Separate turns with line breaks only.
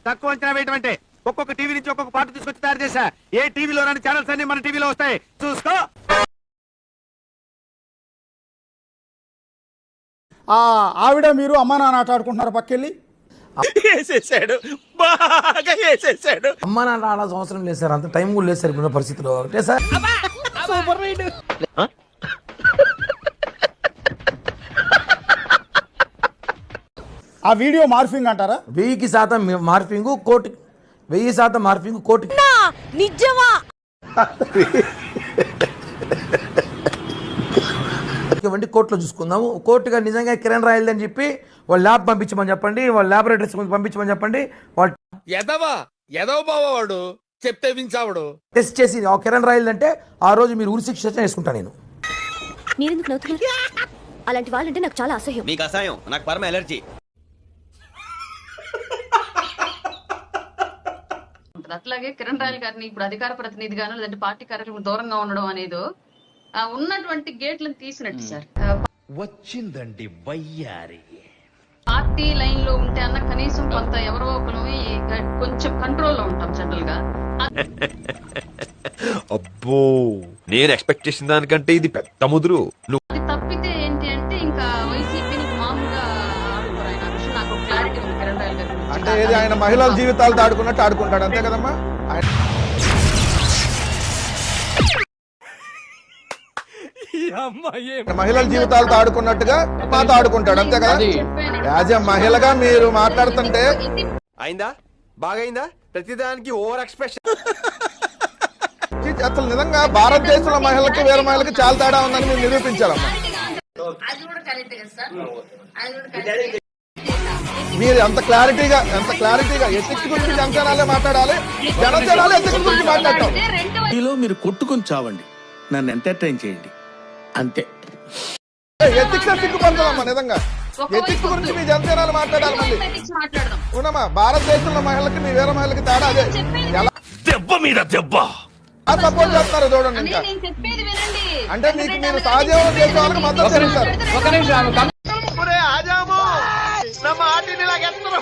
తక్కువ అంచనా వేయటం అంటే ఒక్కొక్క టీవీ నుంచి ఒక్కొక్క పాట తీసుకొచ్చి తయారు చేశా. ఏ టీవీలో రాని ఛానల్స్ అన్ని మన టీవీలో వస్తాయి, చూసుకో.
ఆవిడ మీరు అమ్మా నాన్న ఆట ఆడుకుంటున్నారు పక్కెళ్ళి.
వేసేసాడు, బాగా వేసేసాడు.
అమ్మ నాన్న ఆడాల్సిన అవసరం లేదు సార్, అంత టైం కూడా లేదు సార్ ఇప్పుడున్న పరిస్థితిలో. అంటే సార్
ఆ వీడియో మార్ఫింగ్ అంటారా?
1000% మార్ఫింగ్, 1000% మార్ఫింగ్, కోటి
నిజమా?
ఇవ్వండి, కోర్టులో చూసుకుందాము. కోర్టుగా నిజంగా కిరణ్ రాయల్ అని చెప్పి వాళ్ళ ల్యాబ్ పంపించమని చెప్పండి, వాళ్ళ ల్యాబొరేటరీస్ పంపించమని చెప్పండి. వాళ్ళు
ఎదవ బావాడు చెప్తే వించావుడు
టెస్ట్ చేసి కిరణ్ రాయల్ అంటే ఆ రోజు మీరు ఉరి శిక్ష వేసుకుంటా. నేను
మీరెందుకు నవ్వుతున్నారు? అలాంటి వాళ్ళంటే నాకు చాలా అసహ్యం.
మీకు అసహ్యం, నాకు పరమ ఎలర్జీ.
అట్లాగే కిరణ్ రాయల్ గారిని ఇప్పుడు అధికార ప్రతినిధిగాను లేదంటే పార్టీ కార్యక్రమం దూరంగా ఉండడం అనేది ఉన్నటువంటి గేట్లను తీసినట్టు సార్.
వచ్చిందండి వయ్యారి.
పార్టీ లైన్ లో ఉంటే అన్న కనీసం కొంత ఎవరో ఒకరు కొంచెం కంట్రోల్లో ఉంటాం జనరల్ గా.
అబ్బో, నేను ఎక్స్పెక్ట్ చేసిన దానికంటే ఇది పెద్ద ముదురు.
అది తప్పితే ఏంటి అంటే ఇంకా వైసీపీని మామూలుగా ఆడుకోరు. ఆయన విషయం నాకు క్లారిటీ ఉంది కిరణ్ రాయల్ గారి గురించి.
అంటే ఏది ఆయన మహిళల జీవితాలతో ఆడుకున్నట్టు ఆడుకుంటాడు, అంతే కదమ్మా? మహిళల జీవితాలతో ఆడుకున్నట్టుగా మాతో ఆడుకుంటాడు, అంతే కదా? యాజ్ ఎ మహిళగా మీరు మాట్లాడుతుంటే
అయిందా, బాగైందా? ప్రతిదానికి ఓవర్ ఎక్స్ప్రెషన్.
అసలు నిజంగా భారతదేశంలో మహిళకి వేరే మహిళకి చాలా తేడా ఉందని మీరు నిరూపించాలమ్మా. మీరు ఎంత క్లారిటీగా ఎథిక్స్ గురించి జనసేనాలే మాట్లాడాలి, జనసేనాలే ఎథిక్స్ గురించి మాట్లాడతాం.
మీలో మీరు కొట్టుకొని చావండి, నన్ను ఎంటర్టైన్ చేయండి అంతే.
ఎథిక్స్ సిగ్గుపడతామమ్మా నిజంగా. ఎథిక్స్ గురించి మీ జనసేనాలు మాట్లాడాలి. మళ్ళీ అవునమ్మా, భారతదేశంలో మహిళకి మీ వేరే మహిళకి తేడా అదే. ఎలా
దెబ్బ మీద దెబ్బ
సపోర్ట్ చేస్తున్నారు చూడండి. ఇంకా అంటే మీకు మీరు సహజీవనం చేసే వాళ్ళకి మద్దతు తెలుస్తారు.
ఆజాము నా మాటిని లాగెత్తరు.